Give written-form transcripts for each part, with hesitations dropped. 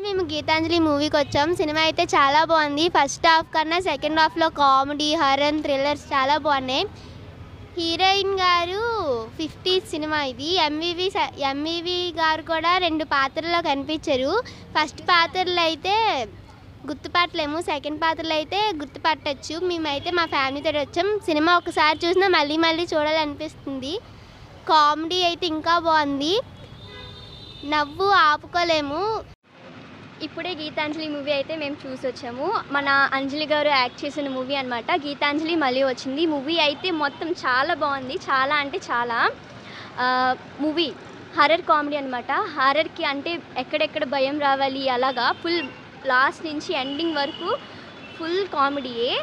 మేము గీతాంజలి మూవీకి వచ్చాం. సినిమా అయితే చాలా బాగుంది. ఫస్ట్ హాఫ్ కన్నా సెకండ్ హాఫ్లో కామెడీ, హారర్, థ్రిల్లర్స్ చాలా బాగున్నాయి. హీరోయిన్ గారు 50 సినిమా ఇది. ఎంవివి గారు కూడా 2 పాత్రల్లో కనిపించారు. ఫస్ట్ పాత్రలు అయితే గుర్తుపట్టలేము, సెకండ్ పాత్రలు అయితే గుర్తుపట్టచ్చు. మేమైతే మా ఫ్యామిలీతో వచ్చాం. సినిమా ఒకసారి చూసినా మళ్ళీ మళ్ళీ చూడాలనిపిస్తుంది. కామెడీ అయితే ఇంకా బాగుంది, నవ్వు ఆపుకోలేము. ఇప్పుడే గీతాంజలి మూవీ అయితే మేము చూసి వచ్చాము. మన అంజలి గారు యాక్ట్ చేసిన మూవీ అనమాట. గీతాంజలి మళ్ళీ వచ్చింది. మూవీ అయితే మొత్తం చాలా బాగుంది, చాలా అంటే చాలా. మూవీ హర్రర్ కామెడీ అనమాట. హర్రర్కి అంటే ఎక్కడెక్కడ భయం రావాలి అలాగా ఫుల్ లాస్ట్ నుంచి ఎండింగ్ వరకు ఫుల్ కామెడీయే.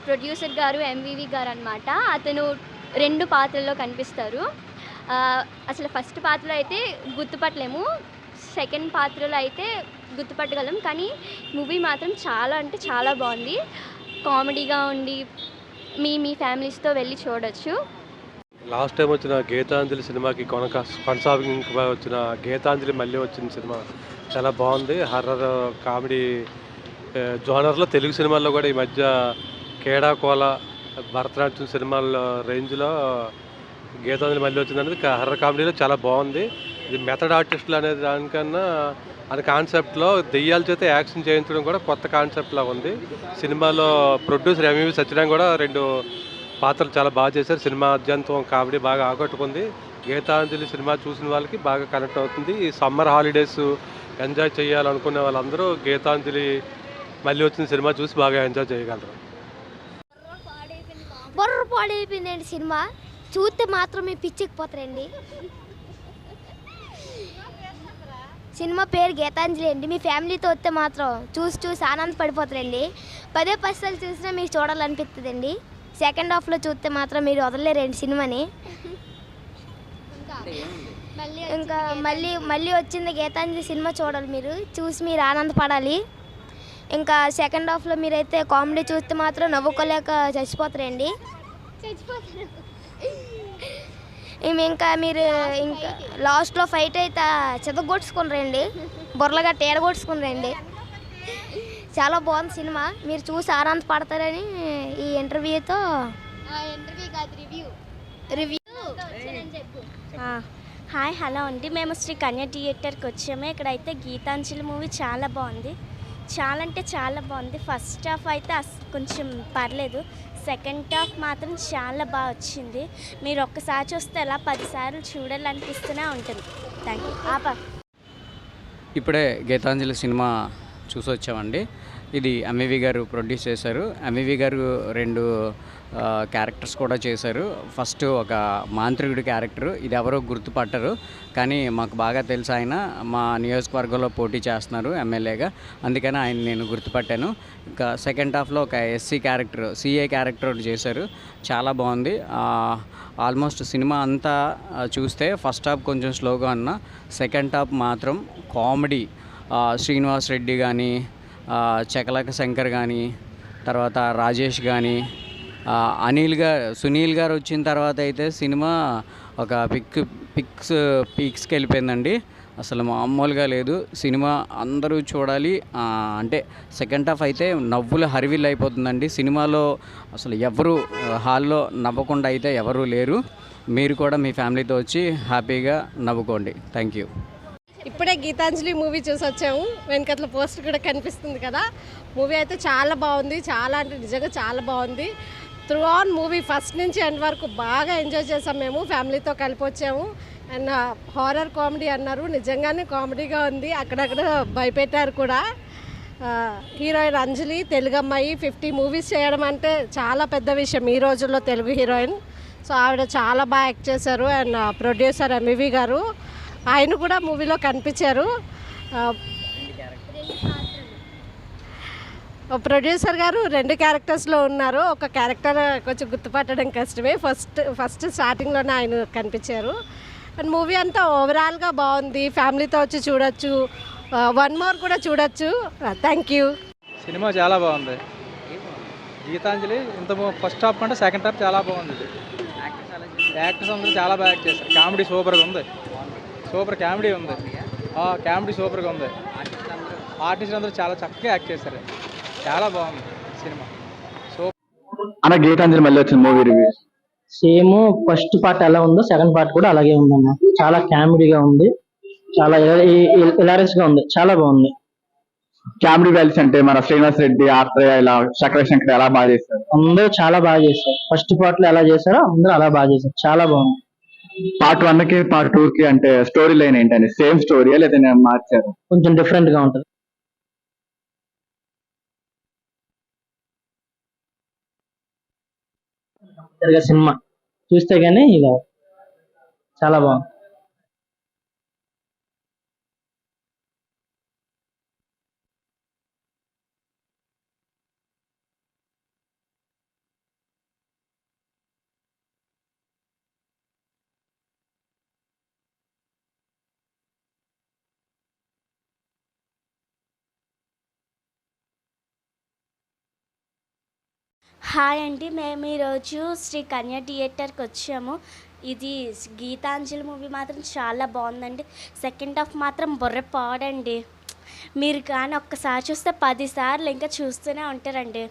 ప్రొడ్యూసర్ గారు ఎంవివి గారు అనమాట. అతను 2 పాత్రల్లో కనిపిస్తారు. అసలు ఫస్ట్ పాత్రలో అయితే గుర్తుపట్టలేము, సెకండ్ పాత్రలో అయితే గుర్తుపట్టగలం. కానీ మూవీ మాత్రం చాలా అంటే చాలా బాగుంది, కామెడీగా ఉండి మీ ఫ్యామిలీస్తో వెళ్ళి చూడొచ్చు. లాస్ట్ టైం వచ్చిన గీతాంజలి సినిమాకి కొనసాగింపు వచ్చిన గీతాంజలి మళ్ళీ వచ్చిన సినిమా చాలా బాగుంది. హర్రర్ కామెడీ జోనర్లో తెలుగు సినిమాల్లో కూడా ఈ మధ్య కేడా కోల, భరతనాట్యం సినిమాల రేంజ్లో గీతాంజలి మళ్ళీ వచ్చిందనేది హర్రర్ కామెడీలో చాలా బాగుంది. ఇది మెథడ్ ఆర్టిస్టులు అనేది దానికన్నా అది కాన్సెప్ట్లో దెయ్యాల చేత యాక్షన్ చేయించడం కూడా కొత్త కాన్సెప్ట్లా ఉంది. సినిమాలో ప్రొడ్యూసర్ ఎంవివి సత్యనారాయణ కూడా 2 పాత్రలు చాలా బాగా చేశారు. సినిమా అత్యంతం కామెడీ బాగా ఆకట్టుకుంది. గీతాంజలి సినిమా చూసిన వాళ్ళకి బాగా కనెక్ట్ అవుతుంది. ఈ సమ్మర్ హాలిడేస్ ఎంజాయ్ చేయాలనుకునే వాళ్ళందరూ గీతాంజలి మళ్ళీ వచ్చిన సినిమా చూసి బాగా ఎంజాయ్ చేయగలరు. బొర్ర పాడైపోయిందండి సినిమా. చూస్తే మాత్రమే పిచ్చికిపోతారండి. సినిమా పేరు గీతాంజలి అండి. మీ ఫ్యామిలీతో వస్తే మాత్రం చూసి ఆనందపడిపోతారండి. 10 సార్లు చూసినా మీకు చూడాలనిపిస్తుందండి. సెకండ్ హాఫ్లో చూస్తే మాత్రం మీరు వదలలేరండి సినిమాని. ఇంకా మళ్ళీ వచ్చింది గీతాంజలి సినిమా చూడాలి, మీరు చూసి మీరు ఆనందపడాలి. ఇంకా సెకండ్ హాఫ్లో మీరైతే కామెడీ చూస్తే మాత్రం నవ్వుకోలేక చచ్చిపోతారండి. మీరు ఇంకా లాస్ట్లో ఫైట్ అయితే చెదగొట్టుకుని రండి, బొర్రలుగా ఏడగొట్టుకుని రండి. చాలా బాగుంది సినిమా, మీరు చూసి ఆనందపడతారని ఈ ఇంటర్వ్యూతో రివ్యూ. హాయ్, హలో అండి. మేము శ్రీ కన్య థియేటర్కి వచ్చాము. ఇక్కడైతే గీతాంజలి మూవీ చాలా బాగుంది, చాలా అంటే చాలా బాగుంది. ఫస్ట్ హాఫ్ అయితే కొంచెం పర్లేదు, సెకండ్ హాఫ్ మాత్రం చాలా బాగా వచ్చింది. మీరు ఒక్కసారి చూస్తే అలా 10 సార్లు చూడాలనిపిస్తూనే ఉంటుంది. Thank you. ఇప్పుడే గీతాంజలి సినిమా చూసి వచ్చామండి. ఇది ఎంవివి గారు ప్రొడ్యూస్ చేశారు. ఎంవివి గారు 2 క్యారెక్టర్స్ కూడా చేశారు. ఫస్ట్ ఒక మాంత్రికుడి క్యారెక్టర్, ఇది ఎవరో గుర్తుపట్టరు, కానీ మాకు బాగా తెలుసు. ఆయన మా నియోజకవర్గంలో పోటీ చేస్తున్నారు ఎమ్మెల్యేగా, అందుకని ఆయన నేను గుర్తుపట్టాను. ఇంకా సెకండ్ హాఫ్లో ఒక ఎస్సీ క్యారెక్టర్, సిఏ క్యారెక్టర్ ఒకటి చేశారు, చాలా బాగుంది. ఆల్మోస్ట్ సినిమా అంతా చూస్తే ఫస్ట్ హాఫ్ కొంచెం స్లోగా ఉన్నా సెకండ్ హాఫ్ మాత్రం కామెడీ. శ్రీనివాస్ రెడ్డి కానీ, చకలక శంకర్ కానీ, తర్వాత రాజేష్ కానీ, సునీల్ గారు వచ్చిన తర్వాత అయితే సినిమా ఒక పీక్స్కి వెళ్ళిపోయిందండి. అసలు మామూలుగా లేదు సినిమా, అందరూ చూడాలి. అంటే సెకండ్ హాఫ్ అయితే నవ్వులు హరివిల్ అయిపోతుందండి. సినిమాలో అసలు ఎవరు హాల్లో నవ్వకుండా అయితే ఎవరూ లేరు. మీరు కూడా మీ ఫ్యామిలీతో వచ్చి హ్యాపీగా నవ్వుకోండి. Thank you. ఇప్పుడే గీతాంజలి మూవీ చూసి వచ్చాము. వెనకట్ల పోస్టర్ కూడా కనిపిస్తుంది కదా. మూవీ అయితే చాలా బాగుంది, చాలా అంటే నిజంగా చాలా బాగుంది. త్రూ ఆన్ మూవీ ఫస్ట్ నుంచి ఎండ్ వరకు బాగా ఎంజాయ్ చేసాం. మేము ఫ్యామిలీతో కలిపి వచ్చాము. అండ్ హారర్ కామెడీ అన్నారు, నిజంగానే కామెడీగా ఉంది, అక్కడక్కడ భయపెట్టారు కూడా. హీరోయిన్ అంజలి తెలుగు అమ్మాయి, 50 మూవీస్ చేయడం అంటే చాలా పెద్ద విషయం ఈ రోజుల్లో తెలుగు హీరోయిన్. సో ఆవిడ చాలా బాగా యాక్ట్ చేశారు. అండ్ ప్రొడ్యూసర్ ఎంవివి గారు, ఆయన కూడా మూవీలో కనిపించారు. ప్రొడ్యూసర్ గారు 2 క్యారెక్టర్స్లో ఉన్నారు. ఒక క్యారెక్టర్ కొంచెం గుర్తుపట్టడం కష్టమే, ఫస్ట్ స్టార్టింగ్లోనే ఆయన కనిపించారు. అండ్ మూవీ అంతా ఓవరాల్గా బాగుంది, ఫ్యామిలీతో వచ్చి చూడొచ్చు. 1 మోర్ కూడా చూడొచ్చు. Thank you. సినిమా చాలా బాగుంది. గీతాంజలి ఇంత ఫస్ట్ హాఫ్ కంటే సెకండ్ హాఫ్ చాలా బాగుంది. యాక్టర్స్ అందరూ చాలా బాగా యాక్ట్ చేశారు. కామెడీ సూపర్గా ఉంది, సూపర్ కామెడీ ఉంది. కామెడీ సూపర్గా ఉంది. ఆర్టిస్ట్ అందరూ చాలా చక్కగా యాక్ట్ చేశారు. చాలా బాగుంది సినిమా. అన్న గీతాంజలి మళ్ళీ వచ్చిన movie review. Same first part ఎలా ఉందో సెకండ్ పార్ట్ కూడా అలాగే ఉందన్న. చాలా కామెడీగా ఉంది, చాలా హిలారియస్ గా ఉంది, చాలా బాగుంది. కామెడీ వాల్యూస్ అంటే మన శ్రీనివాస్ రెడ్డి, ఆత్రేయ, ఇలా శంకర్ ఎలా బాగా చేస్తారు. అందరూ చాలా బాగా చేశారు. ఫస్ట్ పార్ట్ లో ఎలా చేశారో అందరూ అలా బాగా చేశారు. చాలా బాగుంది. పార్ట్ 1 కి పార్ట్ 2 కి అంటే స్టోరీ లైన్ ఏంటంటే సేమ్ స్టోరీయా లేదా మార్చారు? కొంచెం డిఫరెంట్ గా ఉంటుంది. సినిమా చూస్తే గానీ ఇలా చాలా బాగుంది. హాయ్ అండి, మేము ఈరోజు శ్రీ కన్య థియేటర్కి వచ్చాము. ఇది గీతాంజలి మూవీ మాత్రం చాలా బాగుందండి. సెకండ్ హాఫ్ మాత్రం బుర్రపాడండి. మీరు కానీ ఒక్కసారి చూస్తే 10 సార్లు ఇంకా చూస్తూనే ఉంటారండి.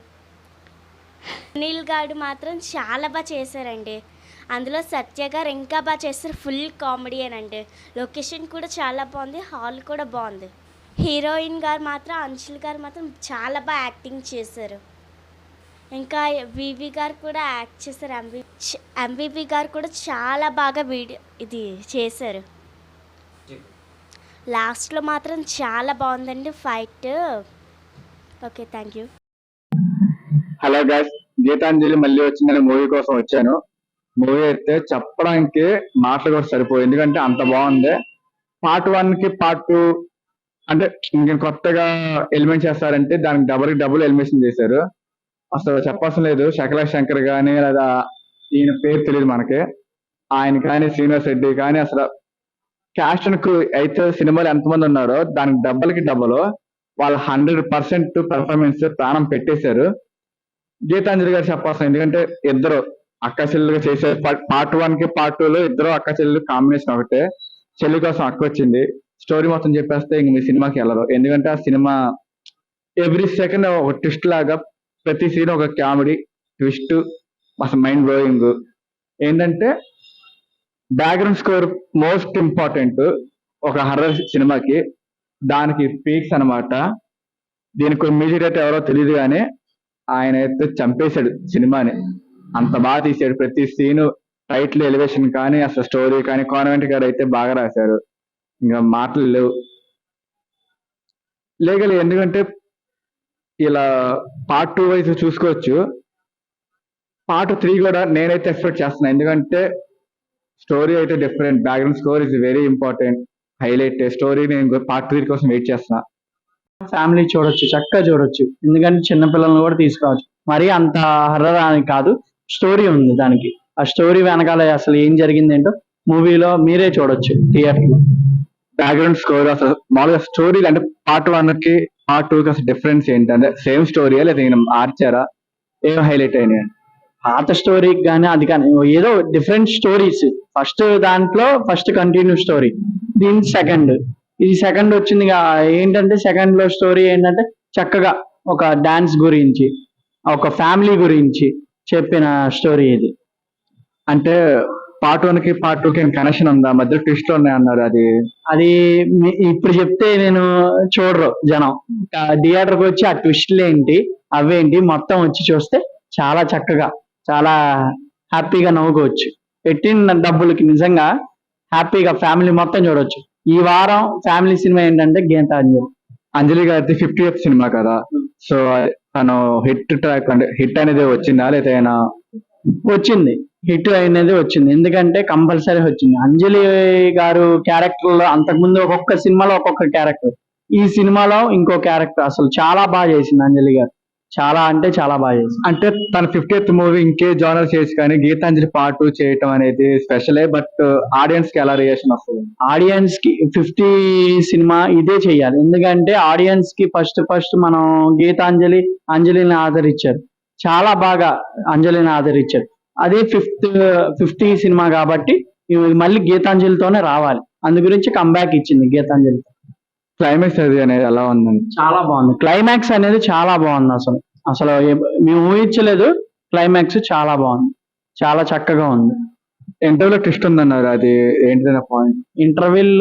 అనిల్ గారు మాత్రం చాలా బాగా చేశారండి. అందులో సత్య గారు ఇంకా బాగా చేస్తారు. ఫుల్ కామెడీయేనండి. లొకేషన్ కూడా చాలా బాగుంది, హాల్ కూడా బాగుంది. హీరోయిన్ గారు మాత్రం అంజలి గారు మాత్రం చాలా బాగా యాక్టింగ్ చేశారు. ఇంకా వివి గారు కూడా యాక్ట్ చేశారు. ఎంవివి గారు కూడా చాలా బాగా ఇది చేశారు. లాస్ట్లో మాత్రం చాలా బాగుందండి fight. Okay, thank you. Hello guys, Geetanjali మళ్ళీ వచ్చిందని మూవీ కోసం వచ్చాను. మూవీ అయితే చెప్పడానికి మాటలు కూడా సరిపోయి, ఎందుకంటే అంత బాగుంది. పార్ట్ 1 కి పార్ట్ 2 అంటే ఇంక కొత్తగా ఎలిమెంట్ చేస్తారంటే దానికి డబుల్ ఎలిమినేషన్ చేశారు. అసలు చెప్పాల్సిన లేదు. శంకర్ కానీ లేదా ఈయన పేరు తెలియదు మనకి, ఆయన కానీ శ్రీనివాస్ రెడ్డి కానీ అసలు క్యాస్ట్ కు అయితే సినిమాలు ఎంతమంది ఉన్నారో దానికి డబ్బులు వాళ్ళు 100% పెర్ఫార్మెన్స్ ప్రాణం పెట్టేశారు. గీతాంజలి గారు చెప్పాల్సిన, ఎందుకంటే ఇద్దరు అక్క చెల్లెలుగా చేశారు. పార్ట్ 1 కి పార్ట్ 2 లో ఇద్దరు అక్క చెల్లెలు కాంబినేషన్ ఒకటే. చెల్లి కోసం అక్క వచ్చింది. స్టోరీ మొత్తం చెప్పేస్తే ఇంక మీ సినిమాకి వెళ్ళరు, ఎందుకంటే ఆ సినిమా ఎవ్రీ సెకండ్ ఒక ట్విస్ట్ లాగా, ప్రతి సీన్ ఒక కామెడీ ట్విస్ట్, అసలు మైండ్ బ్లోయింగ్. ఏంటంటే బ్యాక్గ్రౌండ్ స్కోర్ మోస్ట్ ఇంపార్టెంట్ ఒక హర్రర్ సినిమాకి. దానికి పీక్స్ అన్నమాట. దీనికి మ్యూజిక్ డైరెక్టర్ ఎవరో తెలియదు కానీ ఆయన అయితే చంపేశాడు సినిమాని. అంత బాగా తీసాడు. ప్రతి సీను, టైటిల్, ఎలివేషన్ కానీ అసలు స్టోరీ కానీ కాన్వెంట్ గారు అయితే బాగా రాశారు. ఇంకా మాటలు లేవు. ఎందుకంటే ఇలా పార్ట్ 2 వైపు చూసుకోవచ్చు. పార్ట్ 3 కూడా నేనైతే ఎక్స్పెక్ట్ చేస్తున్నాను, ఎందుకంటే స్టోరీ అయితే different. Background score is very important, highlight. Story నేను పార్ట్ 3 కోసం వెయిట్ చేస్తున్నా. ఫ్యామిలీ చూడొచ్చు, చక్కగా చూడొచ్చు, ఎందుకంటే చిన్నపిల్లలను కూడా తీసుకోవచ్చు. మరీ అంత హర్రర్ అని కాదు, స్టోరీ ఉంది దానికి. ఆ స్టోరీ వెనకాల అసలు ఏం జరిగింది ఏంటో మూవీలో మీరే చూడొచ్చు థియేటర్ లో. బ్యాక్గ్రౌండ్ స్కోర్ అసలు మామూలుగా స్టోరీ అంటే పార్ట్ 1 కి పార్ట్ 2 కి అసలు డిఫరెన్స్ ఏంటంటే సేమ్ స్టోరీయా లేదా మార్చారా? ఏం హైలైట్ అయినాయి? పాత స్టోరీకి కానీ అది కానీ ఏదో different stories. First continue story, దీని సెకండ్. ఇది సెకండ్ వచ్చింది. ఏంటంటే సెకండ్ లో స్టోరీ ఏంటంటే చక్కగా ఒక డాన్స్ గురించి, ఒక ఫ్యామిలీ గురించి చెప్పిన స్టోరీ ఇది. అంటే పార్ట్ 1 కి పార్ట్ 2 కి కనెక్షన్ ఉందా? మధ్యలో ట్విస్ట్ ఉన్నాయి అన్నారు. అది ఇప్పుడు చెప్తే నేను చూడరు జనం. థియేటర్కి వచ్చి ఆ ట్విస్ట్లు ఏంటి అవేంటి మొత్తం వచ్చి చూస్తే చాలా చక్కగా, చాలా హ్యాపీగా నవ్వుకోవచ్చు. పెట్టిన డబ్బులకి నిజంగా హ్యాపీగా ఫ్యామిలీ మొత్తం చూడొచ్చు. ఈ వారం ఫ్యామిలీ సినిమా ఏంటంటే గీతాంజలి. అంజలి గారి 50th సినిమా కదా, సో తను హిట్ అనేది వచ్చిందా లేదా? వచ్చింది, హిట్ అనేది వచ్చింది. ఎందుకంటే కంపల్సరీ వచ్చింది. అంజలి గారు క్యారెక్టర్ లో అంతకుముందు ఒక్కొక్క సినిమాలో ఒక్కొక్క క్యారెక్టర్, ఈ సినిమాలో ఇంకో క్యారెక్టర్. అసలు చాలా బాగా చేసింది అంజలి గారు, చాలా అంటే చాలా బాగా చేసింది. అంటే తన 50th మూవీ ఇంకే జానర్ చేసి కానీ గీతాంజలి పార్ట్ 2 చేయటం అనేది స్పెషలే. బట్ ఆడియన్స్ కి ఎలా రియాక్షన్ వస్తుంది? ఆడియన్స్ కి 50 సినిమా ఇదే చెయ్యాలి. ఎందుకంటే ఆడియన్స్ కి ఫస్ట్ మనం అంజలిని ఆదరించారు, చాలా బాగా అంజలిని ఆదరించారు. అదే 50 సినిమా కాబట్టి మళ్ళీ గీతాంజలితోనే రావాలి. అందు గురించి కంబ్యాక్ ఇచ్చింది గీతాంజలి. క్లైమాక్స్ అది అనేది ఎలా ఉందండి? చాలా బాగుంది. క్లైమాక్స్ అనేది చాలా బాగుంది. అసలు అసలు మేము ఊహించలేదు. క్లైమాక్స్ చాలా బాగుంది. చాలా చక్కగా ఉంది. ఇంటర్వ్యూలో ట్విస్ట్ ఉందన్నారు, అది ఏంటిదన్న పాయింట్? ఇంటర్వెల్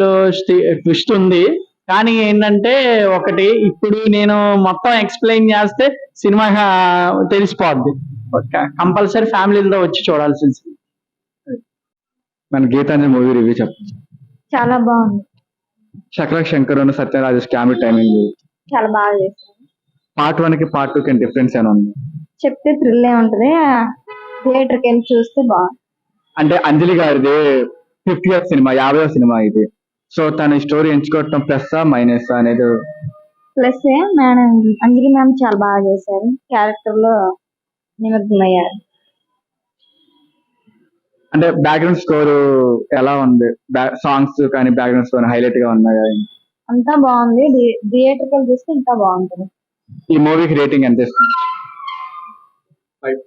ట్విస్ట్ ఉంది. కానీ ఏంటంటే ఒకటి, ఇప్పుడు నేను మొత్తం ఎక్స్ప్లెయిన్ చేస్తే సినిమా తెలిసిపోద్ది. కంపల్సరీ ఫ్యామిలీతో వచ్చి చూడాల్సింది. మన గీతాంజలి మూవీ రివ్యూ చెప్పండి. చాలా బాగుంది. శకలక శంకర్ సత్యరాజేష్ కామెడీ టైమింగ్ చాలా బాగా చేశారు. పార్ట్ 1 కి పార్ట్ 2 కి డిఫరెన్స్ ఏమైనా ఉంది? చెప్తే థ్రిల్లే ఉంటుంది. థియేటర్కి వెళ్ళి చూస్తే బాగుంది. అంటే అంజలి గారిది 50th సినిమా, 50వ సినిమా ఇది. సో తన స్టోరీ ఎంచుకోవటం ప్లస్ మైనస్ అనేది? ప్లస్ మేడం అంజలి మ్యామ్ చాలా బాగా చేశారు. క్యారెక్టర్ లో నిమగ్నమయ్యారు. అంటే బ్యాక్గ్రౌండ్ స్కోర్ ఎలా ఉంది? సాంగ్స్ కానీ బ్యాక్గ్రౌండ్ స్కోర్ హైలైట్ గా ఉన్నాయా? అంతా బాగుంది. థియేటర్కి వెళ్ళి చూస్తే ఇంకా బాగుంటుంది. ఈ మూవీకి రేటింగ్ ఎంత ఇస్తుంది? 5.